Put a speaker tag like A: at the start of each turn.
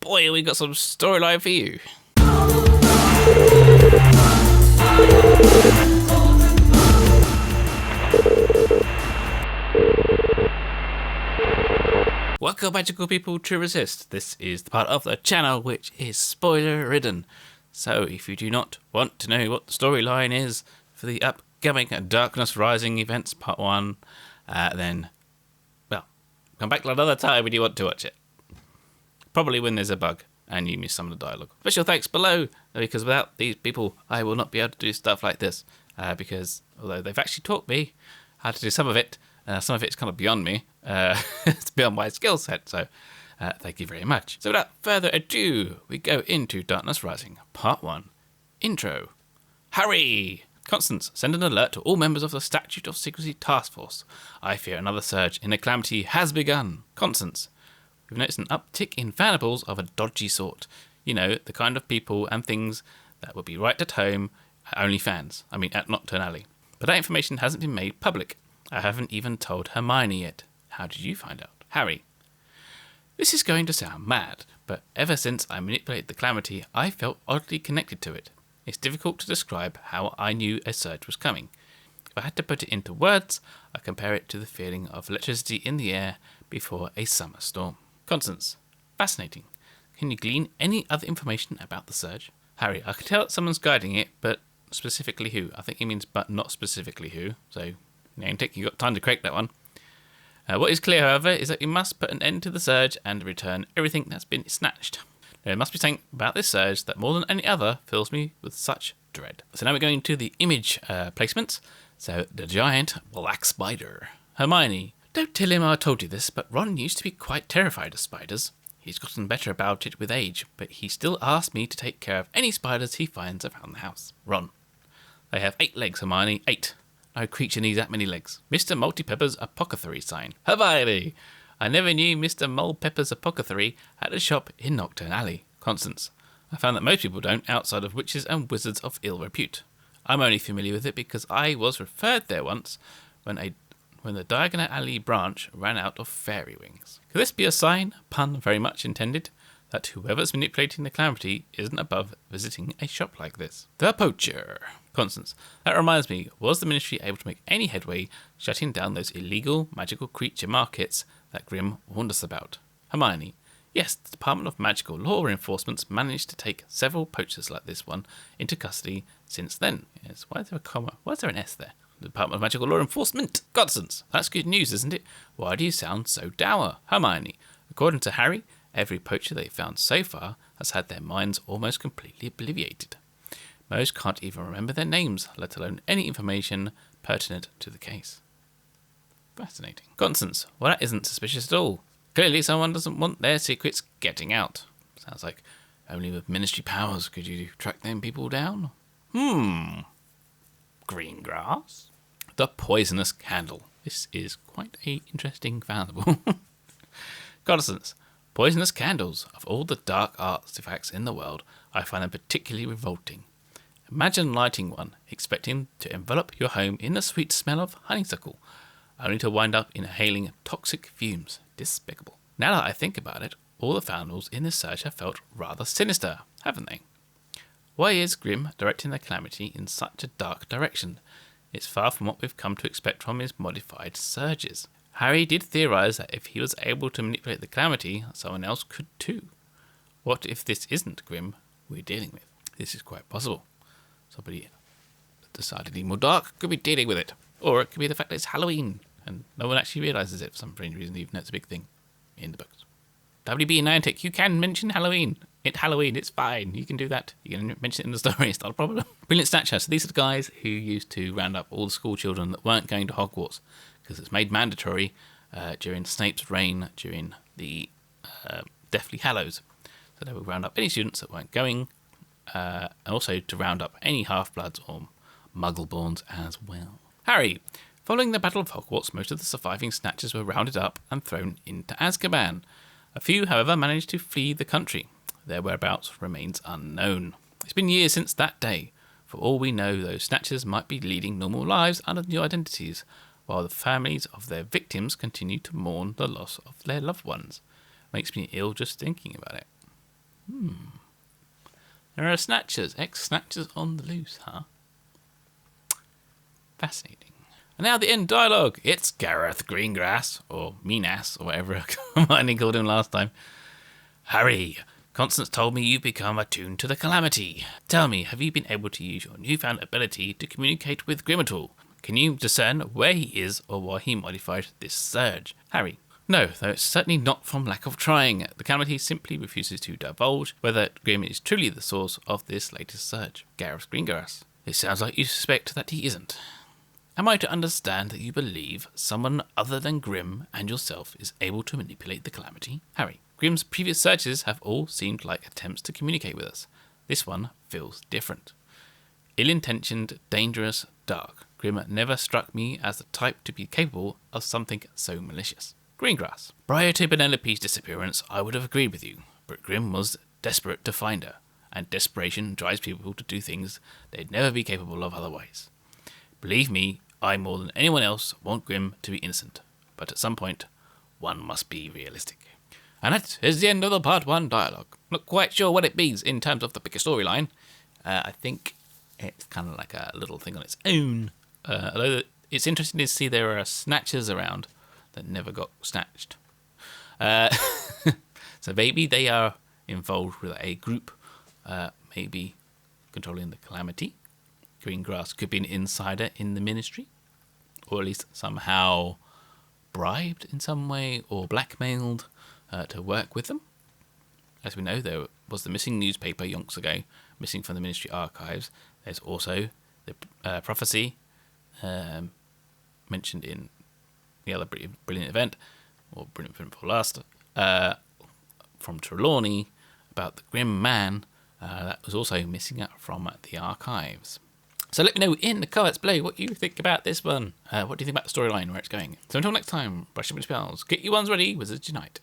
A: boy, we got some storyline for you. Welcome, magical people, to Resist. This is the part of the channel which is spoiler-ridden. So if you do not want to know what the storyline is for the upcoming Darkness Rising events part 1, then, well, come back another time when you want to watch it. Probably when there's a bug and you miss some of the dialogue. Special thanks below, because without these people I will not be able to do stuff like this, because although they've actually taught me how to do some of it's kind of beyond me. It's beyond my skill set, so thank you very much. So without further ado, we go into Darkness Rising, Part 1. Intro. Hurry! Constance, send an alert to all members of the Statute of Secrecy Task Force. I fear another surge in the calamity has begun. Constance, we've noticed an uptick in fanables of a dodgy sort. You know, the kind of people and things that would be right at home at OnlyFans. I mean, at Nocturne Alley. But that information hasn't been made public. I haven't even told Hermione yet. How did you find out? Harry. This is going to sound mad, but ever since I manipulated the calamity, I felt oddly connected to it. It's difficult to describe how I knew a surge was coming. If I had to put it into words, I compare it to the feeling of electricity in the air before a summer storm. Constance. Fascinating. Can you glean any other information about the surge? Harry. I can tell that someone's guiding it, but specifically who? I think he means but not specifically who, so Niantic, you got time to correct that one. What is clear, however, is that we must put an end to the surge and return everything that's been snatched. There must be something about this surge that more than any other fills me with such dread. So now we're going to the image placements. So the giant black spider. Hermione. Don't tell him I told you this, but Ron used to be quite terrified of spiders. He's gotten better about it with age, but he still asks me to take care of any spiders he finds around the house. Ron. They have 8 legs, Hermione. 8. No creature needs that many legs. Mr. Multipepper's Apothecary Sign. Hermione! I never knew Mr. Multipepper's Apothecary had a shop in Nocturne Alley. Constance. I found that most people don't, outside of witches and wizards of ill repute. I'm only familiar with it because I was referred there once when the Diagonal Alley branch ran out of fairy wings. Could this be a sign, pun very much intended, that whoever's manipulating the calamity isn't above visiting a shop like this? The Poacher. Constance. That reminds me, was the Ministry able to make any headway shutting down those illegal magical creature markets that Grimm warned us about? Hermione. Yes, the Department of Magical Law Enforcement's managed to take several poachers like this one into custody since then. Yes, why is there a comma? Why is there an S there? The Department of Magical Law Enforcement. Constance. That's good news, isn't it? Why do you sound so dour? Hermione. According to Harry, every poacher they've found so far has had their minds almost completely obliterated. Most can't even remember their names, let alone any information pertinent to the case. Fascinating. Constance. Well, that isn't suspicious at all. Clearly someone doesn't want their secrets getting out. Sounds like only with ministry powers could you track them people down. Green grass. The poisonous candle. This is quite a interesting fable. Constance. Poisonous candles. Of all the dark artifacts in the world, I find them particularly revolting. Imagine lighting one, expecting to envelop your home in the sweet smell of honeysuckle, only to wind up inhaling toxic fumes. Despicable. Now that I think about it, all the founders in this surge have felt rather sinister, haven't they? Why is Grimm directing the calamity in such a dark direction? It's far from what we've come to expect from his modified surges. Harry did theorise that if he was able to manipulate the calamity, someone else could too. What if this isn't Grimm we're dealing with? This is quite possible. Somebody decidedly more dark could be dealing with it. Or it could be the fact that it's Halloween and no one actually realises it for some strange reason, even though it's a big thing in the books. WB and Niantic, you can mention Halloween. It's Halloween, it's fine. You can do that. You can mention it in the story, it's not a problem. Brilliant Snatcher. So these are the guys who used to round up all the school children that weren't going to Hogwarts because it's made mandatory during Snape's reign during the Deathly Hallows. So they would round up any students that weren't going, and also to round up any half-bloods or muggle-borns as well. Harry. Following the Battle of Hogwarts, most of the surviving Snatchers were rounded up and thrown into Azkaban. A few, however, managed to flee the country. Their whereabouts remains unknown. It's been years since that day. For all we know, those Snatchers might be leading normal lives under new identities, while the families of their victims continue to mourn the loss of their loved ones. Makes me ill just thinking about it. There are Snatchers, ex-Snatchers on the loose, huh? Fascinating. And now the end dialogue. It's Gareth Greengrass, or Minas, or whatever Hermione called him last time. Harry, Constance told me you've become attuned to the calamity. Tell me, have you been able to use your newfound ability to communicate with Grim at all? Can you discern where he is or why he modified this surge? Harry, no, though it's certainly not from lack of trying. The calamity simply refuses to divulge whether Grim is truly the source of this latest surge. Gareth Greengrass, it sounds like you suspect that he isn't. Am I to understand that you believe someone other than Grim and yourself is able to manipulate the calamity? Harry, Grim's previous searches have all seemed like attempts to communicate with us. This one feels different. Ill-intentioned, dangerous, dark. Grim never struck me as the type to be capable of something so malicious. Greengrass. Prior to Penelope's disappearance, I would have agreed with you, but Grim was desperate to find her, and desperation drives people to do things they'd never be capable of otherwise. Believe me, I more than anyone else want Grim to be innocent, but at some point, one must be realistic. And that is the end of the part 1 dialogue. Not quite sure what it means in terms of the bigger storyline. I think it's kind of like a little thing on its own. Although it's interesting to see there are snatchers around that never got snatched. So maybe they are involved with a group, maybe controlling the calamity. Greengrass could be an insider in the ministry, or at least somehow bribed in some way or blackmailed to work with them. As we know, there was the missing newspaper yonks ago, missing from the ministry archives. There's also the prophecy mentioned in the other brilliant event, or brilliant event for last, from Trelawney about the Grim Man that was also missing out from the archives. So let me know in the comments below what you think about this one. What do you think about the storyline, where it's going? So until next time, brush up your spells, get your ones ready, Wizards Unite.